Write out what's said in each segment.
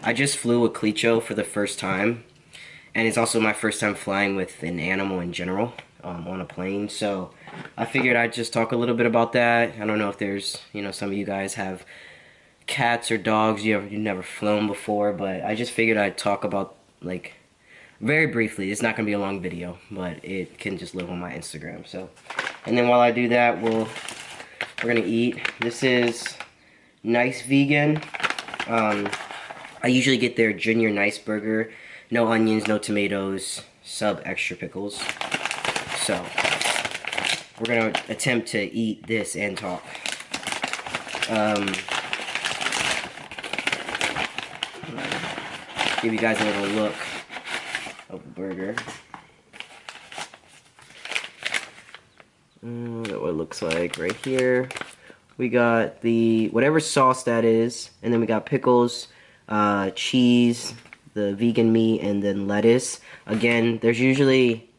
I just flew a Clicho for the first time, and it's also my first time flying with an animal in general on a plane. So I figured I'd just talk a little bit about that. I don't know if there's, some of you guys have cats or dogs you've never flown before, but I just figured I'd talk about like very briefly. It's not gonna be a long video, but it can just live on my Instagram. So, and then while I do that, we're gonna eat. This is Nice Vegan. I usually get their Junior Nice Burger. No onions, no tomatoes, sub extra pickles. So, we're gonna attempt to eat this and talk. Give you guys a little look of the burger. What it looks like right here. We got the whatever sauce that is, and then we got pickles, cheese, the vegan meat, and then lettuce. Again, there's usually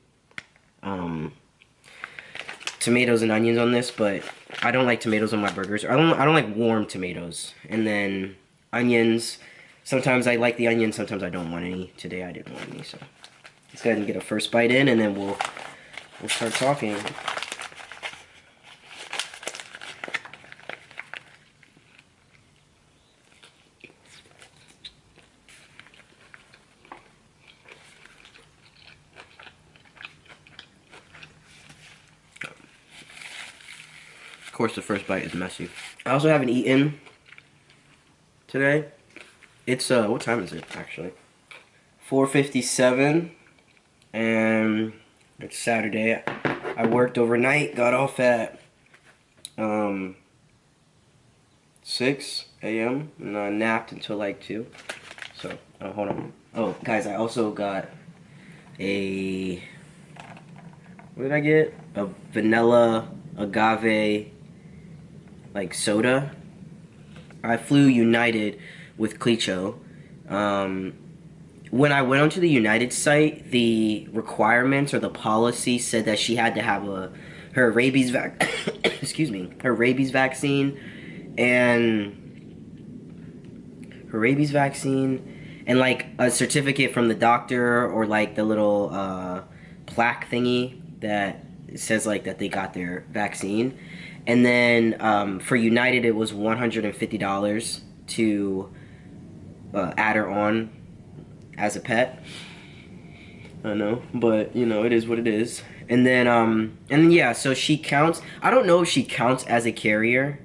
tomatoes and onions on this, but I don't like tomatoes on my burgers. I don't like warm tomatoes. And then onions. Sometimes I like the onions, sometimes I don't want any. Today I didn't want any, so let's go ahead and get a first bite in, and then we'll start talking. Of course, the first bite is messy. I also haven't eaten today. It's what time is it actually? 4:57, and it's Saturday. I worked overnight, got off at 6 a.m. and I napped until like 2. So hold on. Oh, guys, I also got a, what did I get? A vanilla agave like soda. I flew United with Clicho. When I went onto the United site, the requirements or the policy said that she had to have her rabies excuse me, her rabies vaccine and like a certificate from the doctor, or like the little plaque thingy that says like that they got their vaccine. And then for United it was $150 to add her on as a pet. I know, but it is what it is. And then yeah, so she counts. I don't know if she counts as a carrier,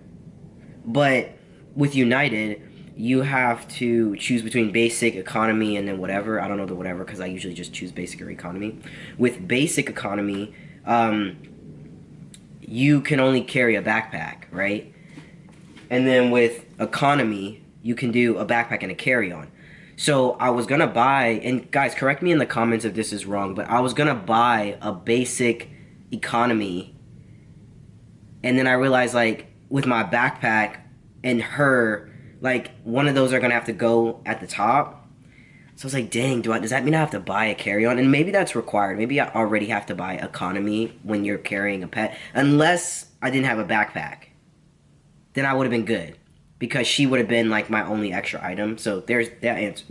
but with United you have to choose between basic, economy, and then whatever. I don't know the whatever because I usually just choose basic or economy. With basic economy, you can only carry a backpack, right? And then with economy, you can do a backpack and a carry-on. So I was gonna buy, and guys, correct me in the comments if this is wrong, but I was gonna buy a basic economy, and then I realized, like, with my backpack and her, like, one of those are gonna have to go at the top. So I was like, dang, does that mean I have to buy a carry-on? And maybe that's required. Maybe I already have to buy economy when you're carrying a pet, unless I didn't have a backpack. Then I would have been good, because she would have been like my only extra item. So there's that answer.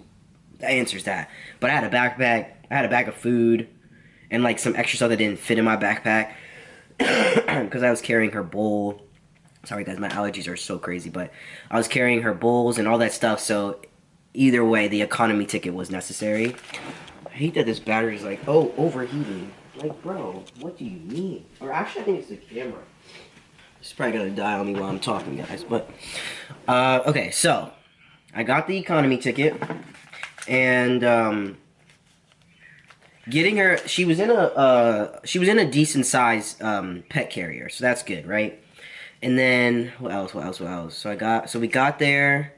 That answers that. But I had a backpack. I had a bag of food, and like some extra stuff that didn't fit in my backpack because I was carrying her bowl. Sorry guys, my allergies are so crazy, but I was carrying her bowls and all that stuff. So either way, the economy ticket was necessary. I hate that this battery is like, oh, overheating. Like, bro, what do you mean? Or actually, I think it's the camera. It's probably gonna die on me while I'm talking, guys. But okay, so I got the economy ticket, and getting her, she was in a decent sized pet carrier, so that's good, right? And then what else? So we got there,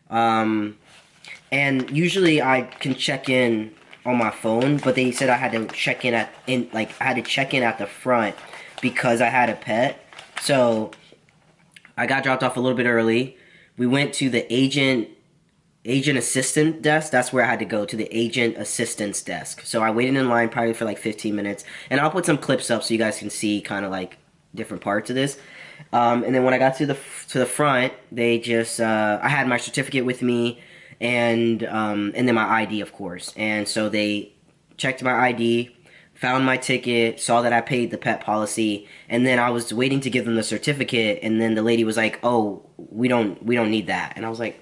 and usually I can check in on my phone, but they said I had to check in at the front because I had a pet. So I got dropped off a little bit early. We went to the agent assistant desk. That's where I had to go, to the agent assistance desk. So I waited in line probably for like 15 minutes. And I'll put some clips up so you guys can see kind of like different parts of this. And then when I got to the front, they just I had my certificate with me, and then my ID, of course. And so they checked my ID, found my ticket, saw that I paid the pet policy, and then I was waiting to give them the certificate, and then the lady was like, "Oh, we don't need that." And I was like,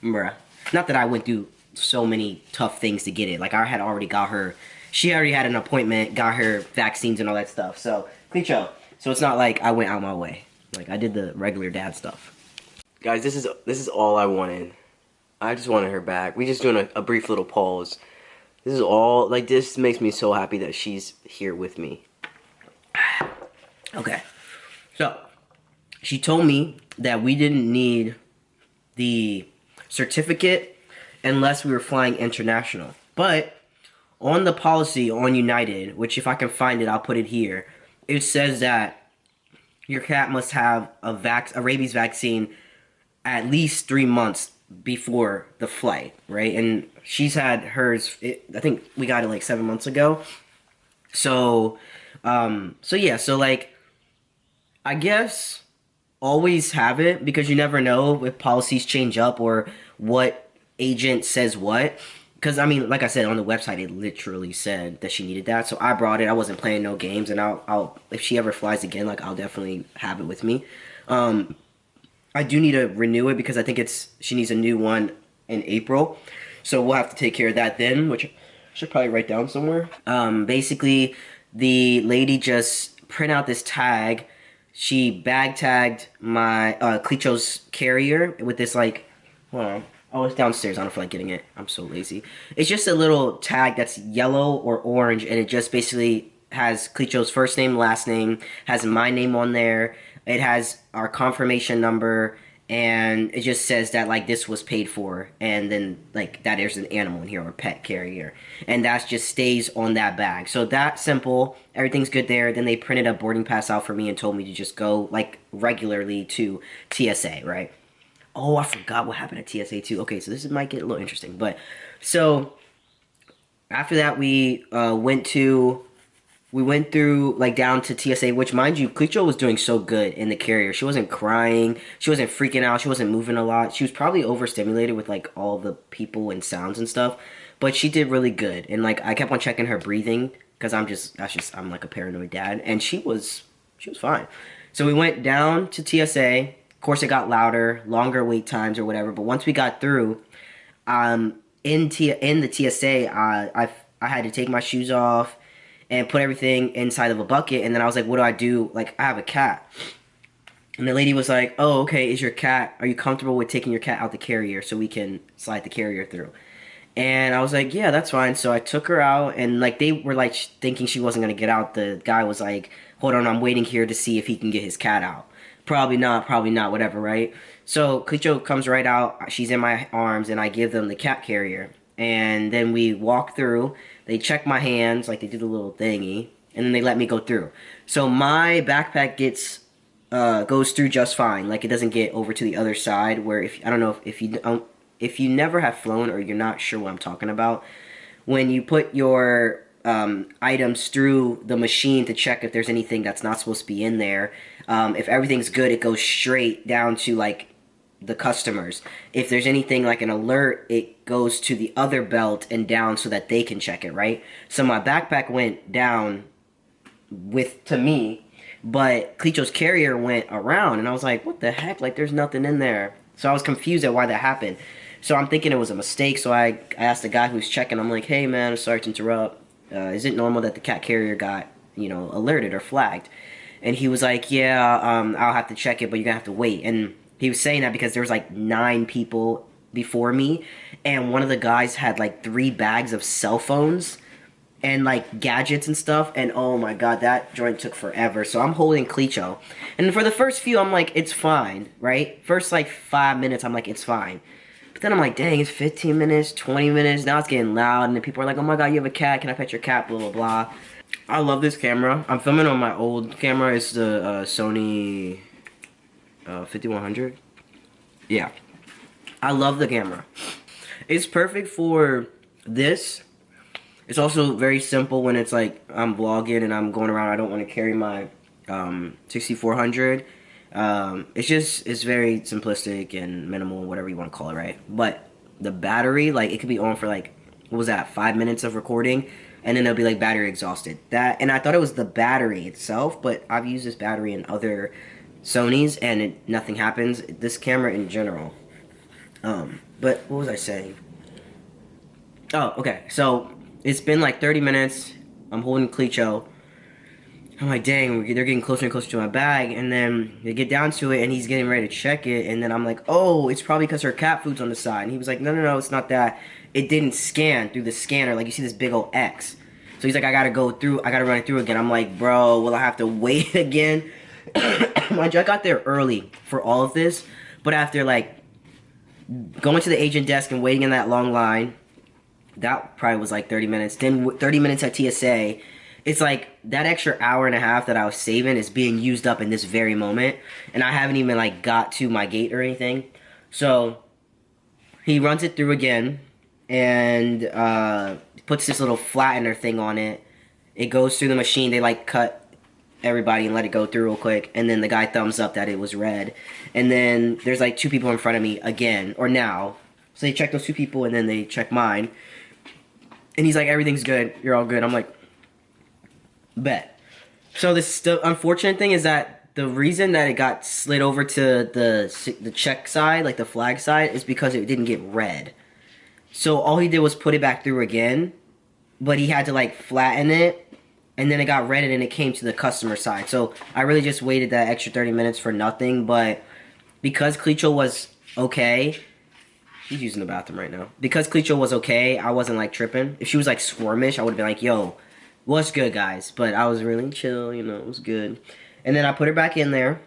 "Bruh." Not that I went through so many tough things to get it. Like I had already got her. She already had an appointment, got her vaccines and all that stuff. So, Clicho. So it's not like I went out my way. Like I did the regular dad stuff. Guys, this is all I wanted. I just wanted her back. We just doing a brief little pause. This is all, like, this makes me so happy that she's here with me. Okay. So, she told me that we didn't need the certificate unless we were flying international. But on the policy on United, which if I can find it, I'll put it here, it says that your cat must have a rabies vaccine at least 3 months before the flight, right? And she's had hers, I think we got it like 7 months ago. So, yeah, so like, I guess always have it because you never know if policies change up or what agent says what. Because, I mean, like I said, on the website, it literally said that she needed that. So I brought it. I wasn't playing no games. And I'll if she ever flies again, like, I'll definitely have it with me. I do need to renew it because I think she needs a new one in April. So we'll have to take care of that then, which I should probably write down somewhere. Basically, the lady just print out this tag. She bag tagged my Clicho's carrier with this like, hold on. Oh, it's downstairs. I don't feel like getting it. I'm so lazy. It's just a little tag that's yellow or orange, and it just basically has Clicho's first name, last name, has my name on there. It has our confirmation number, and it just says that like this was paid for, and then like that there's an animal in here or pet carrier, and that just stays on that bag. So that simple, everything's good there. Then they printed a boarding pass out for me and told me to just go like regularly to TSA, right? Oh, I forgot what happened at TSA too. Okay, so this might get a little interesting, but so after that we went through like down to TSA, which mind you, Clicho was doing so good in the carrier. She wasn't crying, she wasn't freaking out, she wasn't moving a lot. She was probably overstimulated with like all the people and sounds and stuff, but she did really good. And like I kept on checking her breathing because I'm like a paranoid dad, and she was fine. So we went down to TSA. Of course, it got louder, longer wait times or whatever. But once we got through, in the TSA, I had to take my shoes off and put everything inside of a bucket. And then I was like, what do I do? Like, I have a cat. And the lady was like, oh, okay, are you comfortable with taking your cat out the carrier so we can slide the carrier through? And I was like, yeah, that's fine. So I took her out, and like they were like thinking she wasn't gonna get out. The guy was like, hold on, I'm waiting here to see if he can get his cat out. Probably not, whatever, right? So Clicho comes right out. She's in my arms, and I give them the cat carrier. And then we walk through. They check my hands, like they did a little thingy, and then they let me go through. So my backpack goes through just fine. Like it doesn't get over to the other side. Where if I don't know if you never have flown or you're not sure what I'm talking about, when you put your items through the machine to check if there's anything that's not supposed to be in there. If everything's good, it goes straight down to like the customers. If there's anything like an alert, it goes to the other belt and down so that they can check it, right? So my backpack went down to me, but Clicho's carrier went around, and I was like, what the heck? Like there's nothing in there. So I was confused at why that happened. So I'm thinking it was a mistake. So I asked the guy who's checking. I'm like, hey man, I'm sorry to interrupt. Is it normal that the cat carrier got, alerted or flagged? And he was like, yeah, I'll have to check it, but you're gonna have to wait. And he was saying that because there was like 9 people before me, and one of the guys had like 3 bags of cell phones and like gadgets and stuff, and oh my god, that joint took forever. So I'm holding Clicho, and for the first few, I'm like, it's fine, right? First like 5 minutes, I'm like, it's fine. But then I'm like, dang, it's 15 minutes, 20 minutes, now it's getting loud, and then people are like, oh my god, you have a cat, can I pet your cat, blah, blah, blah. I love this camera. I'm filming on my old camera. It's the Sony 5100. Yeah. I love the camera. It's perfect for this. It's also very simple when it's like I'm vlogging and I'm going around. I don't want to carry my 6400. It's very simplistic and minimal, whatever you want to call it, right? But the battery, like it could be on for like, what was that, 5 minutes of recording, and then it'll be like battery exhausted. That, and I thought it was the battery itself, but I've used this battery in other Sonys and nothing happens. This camera in general. But what was I saying? Oh, okay. So it's been like 30 minutes. I'm holding Clecho. I'm like, dang, they're getting closer and closer to my bag, and then they get down to it, and he's getting ready to check it, and then I'm like, oh, it's probably because her cat food's on the side, and he was like, no, no, no, it's not that. It didn't scan through the scanner, like you see this big old X. So he's like, I gotta run it through again. I'm like, bro, will I have to wait again? Mind you, I got there early for all of this, but after like going to the agent desk and waiting in that long line, that probably was like 30 minutes. Then 30 minutes at TSA. It's like that extra hour and a half that I was saving is being used up in this very moment. And I haven't even like got to my gate or anything. So he runs it through again and puts this little flattener thing on it. It goes through the machine. They like cut everybody and let it go through real quick. And then the guy thumbs up that it was red. And then there's like 2 people in front of me again, or now. So they check those 2 people and then they check mine. And he's like, everything's good. You're all good. I'm like, bet. So the unfortunate thing is that the reason that it got slid over to the check side, like the flag side, is because it didn't get red. So all he did was put it back through again, but he had to like flatten it, and then it got red and then it came to the customer side. So I really just waited that extra 30 minutes for nothing, but because Clecho was okay, she's using the bathroom right now. Because Clecho was okay, I wasn't like tripping. If she was like squirmish, I would have been like, yo, what's good, guys? But I was really chill, you know, it was good. And then I put her back in there.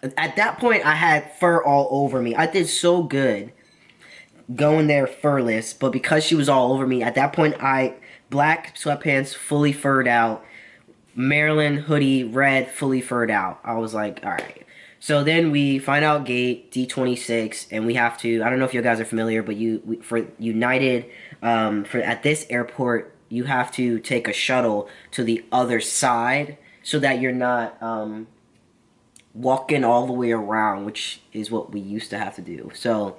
At that point, I had fur all over me. I did so good going there furless, but because she was all over me, at that point, black sweatpants, fully furred out, Maryland hoodie, red, fully furred out. I was like, all right. So then we find out gate D26, and we have to. I don't know if you guys are familiar, but for United, at this airport, you have to take a shuttle to the other side so that you're not walking all the way around, which is what we used to have to do. So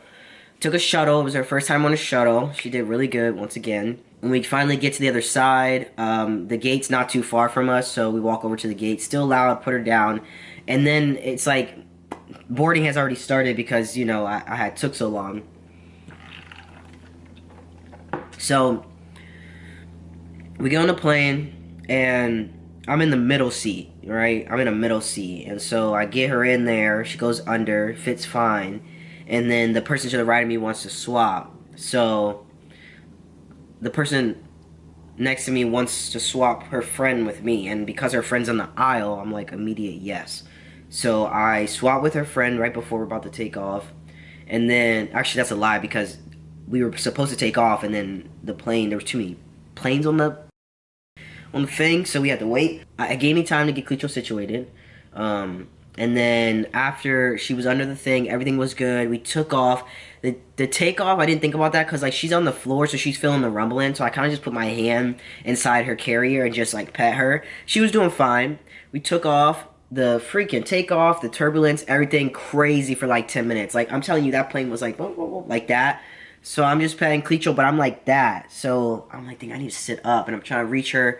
took a shuttle. It was her first time on a shuttle. She did really good once again. When we finally get to the other side, the gate's not too far from us, so we walk over to the gate. Still loud, put her down. And then it's like boarding has already started because, you know, I had took so long. So we get on the plane, and I'm in the middle seat, right? I'm in a middle seat. And so I get her in there. She goes under, fits fine. And then the person to the right of me wants to swap. So the person next to me wants to swap her friend with me. And because her friend's on the aisle, I'm like, immediate yes. So I swap with her friend right before we're about to take off. And then, actually that's a lie because we were supposed to take off, and then the plane, there was too many planes on the thing, so we had to wait. It gave me time to get Clecho situated. And then after she was under the thing, everything was good. We took off. The takeoff, I didn't think about that because like she's on the floor, so she's feeling the rumbling. So I kind of just put my hand inside her carrier and just like pet her. She was doing fine. We took off. The freaking takeoff, the turbulence, everything crazy for like 10 minutes. Like I'm telling you, that plane was like whoa, whoa, whoa, like that. So I'm just petting Clecho, but I'm like that. So I'm like, dang, I need to sit up, and I'm trying to reach her.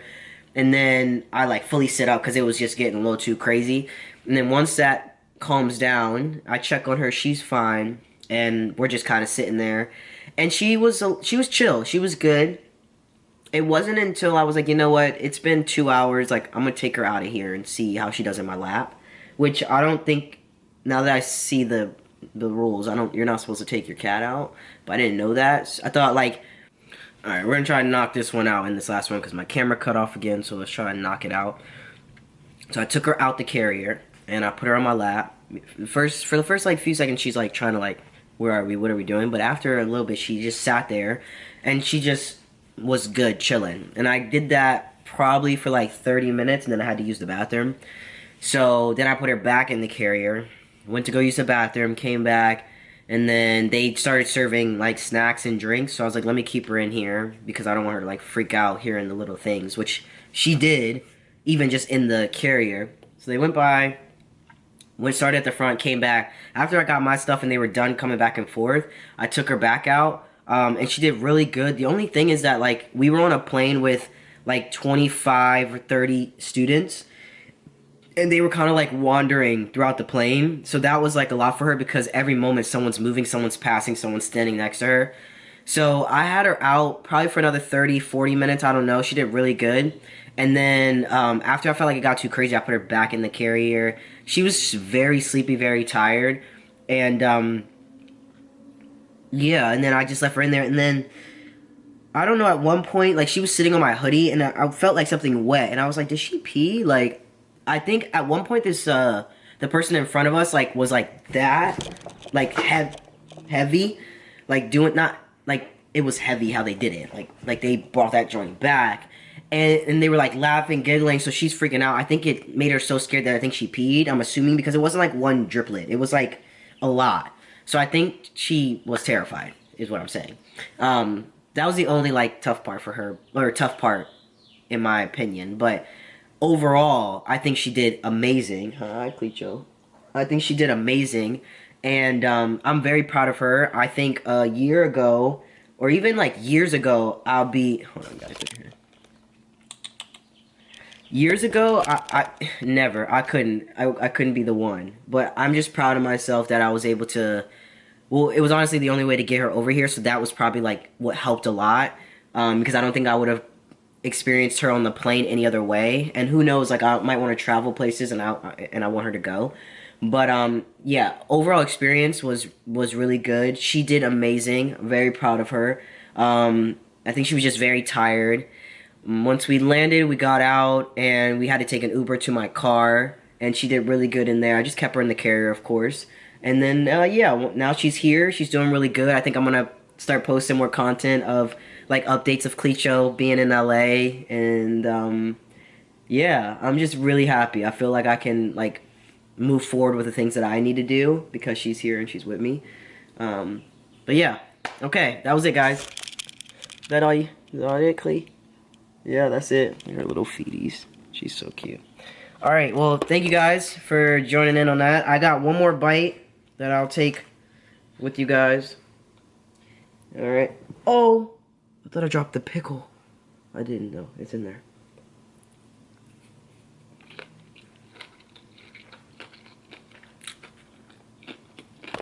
And then I like fully sit up because it was just getting a little too crazy. And then once that calms down, I check on her. She's fine, and we're just kind of sitting there. And she was chill. She was good. It wasn't until I was like, you know what? It's been 2 hours. Like I'm gonna take her out of here and see how she does in my lap. Which I don't think. Now that I see the rules, you're not supposed to take your cat out. But I didn't know that. So I thought like, all right, we're gonna try to knock this one out in this last one because my camera cut off again. So let's try and knock it out. So I took her out the carrier and I put her on my lap. For the first like few seconds, she's like trying to like, where are we? What are we doing? But after a little bit, she just sat there, and she just was good chilling. And I did that probably for like 30 minutes, and then I had to use the bathroom. So then I put her back in the carrier, went to go use the bathroom, came back, and then they started serving like snacks and drinks. So I was like, let me keep her in here because I don't want her to like freak out hearing the little things, which she did, even just in the carrier. So they went by, started at the front, came back. After I got my stuff and they were done coming back and forth, I took her back out. And she did really good. The only thing is that like we were on a plane with like 25 or 30 students, and they were kind of like wandering throughout the plane. So that was like a lot for her because every moment someone's moving, someone's passing, someone's standing next to her. So I had her out probably for another 30, 40 minutes. I don't know. She did really good. And then after I felt like it got too crazy, I put her back in the carrier. She was very sleepy, very tired. And yeah, and then I just left her in there. And then I don't know, at one point, like she was sitting on my hoodie and I felt like something wet. And I was like, did she pee? Like, I think at one point the person in front of us like was like that, like heavy, like doing not like it was heavy how they did it, like they brought that joint back, and they were like laughing, giggling, so she's freaking out. I think it made her so scared that I think she peed. I'm assuming because it wasn't like one driplet, it was like a lot. So I think she was terrified, is what I'm saying. That was the only like tough part for her, or tough part in my opinion, but overall, I think she did amazing. Hi, Clecho. I think she did amazing, and I'm very proud of her. I think a year ago, or even like years ago, I'll be. Hold on, guys. Years ago, I never. I couldn't. I couldn't be the one. But I'm just proud of myself that I was able to. Well, it was honestly the only way to get her over here, so that was probably like what helped a lot. Because I don't think I would have experienced her on the plane any other way, and who knows, like I might want to travel places and I want her to go. But yeah, overall experience was really good. She did amazing. I'm very proud of her. I think she was just very tired. Once we landed, we got out and we had to take an Uber to my car, and she did really good in there. I just kept her in the carrier, of course. And then yeah, now she's here. She's doing really good. I think I'm gonna start posting more content of like updates of Clecho being in LA, and yeah, I'm just really happy. I feel like I can like move forward with the things that I need to do because she's here and she's with me. But yeah, okay, that was it, guys. Is that it, Clee? Yeah, that's it. Her little feeties. She's so cute. All right, well, thank you guys for joining in on that. I got one more bite that I'll take with you guys. All right. Oh, I thought I dropped the pickle. I didn't know. It's in there.